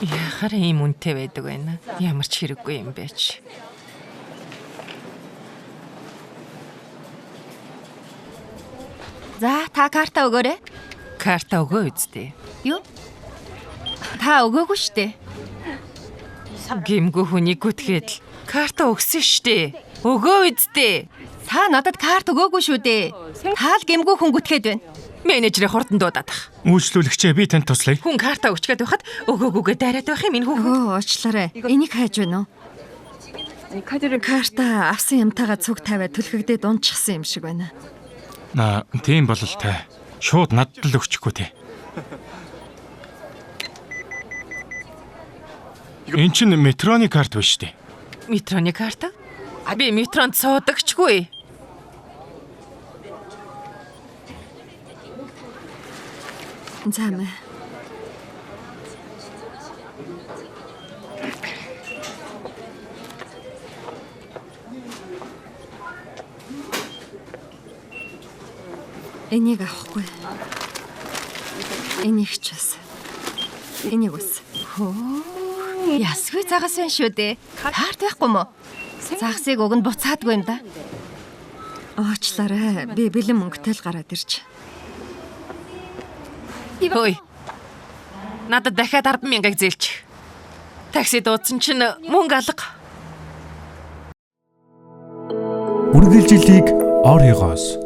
Яхаар ийм үнэтэй байдаг байна. Ямар ч хэрэггүй юм байж. За, та карта өгөөрэй. Карта өгөө үсттэй. Юу? Та өгөөгүй штэ. Гимгүү хүнийг гүтгээд л карта өгсөн штэ. Өгөө үсттэй. Та надад карт өгөөгүй шүү дээ. Та л гэмгүй хүн гүтгээд байна. Менежерийн хурдан дуудаад. Үйлчлүүлэгчээ би танд туслая. Хүн карта өгчгээд байхад өгөөгүйгээ дайраад байх юм энэ хүн. Уучлаарай. Энийг хайж байна уу? Карта авсан юмтайгаа цуг тавиад түлхэгдээд унчихсан юм шиг байна. Тийм бол та шууд надад л өгчихгүй те. Энд чинь метроны карт биш үү? Метроны карта? Би метронд суудагчгүй. Зам. Энийг авахгүй. Энийг ч бас. Энийг бас. Ясгүй загас байна шүү дээ. Карт байхгүй мó? Загсыг өгөнд буцаадгүй юм да. Оочлаарай. Би бэлэн мөнгөтэй л гараад ирж. Хөөе. Надад дахиад 10,000-ыг зээлчих. Такси дуудсан чинь мөнгө алга. Үргэлжилтийг оройгоос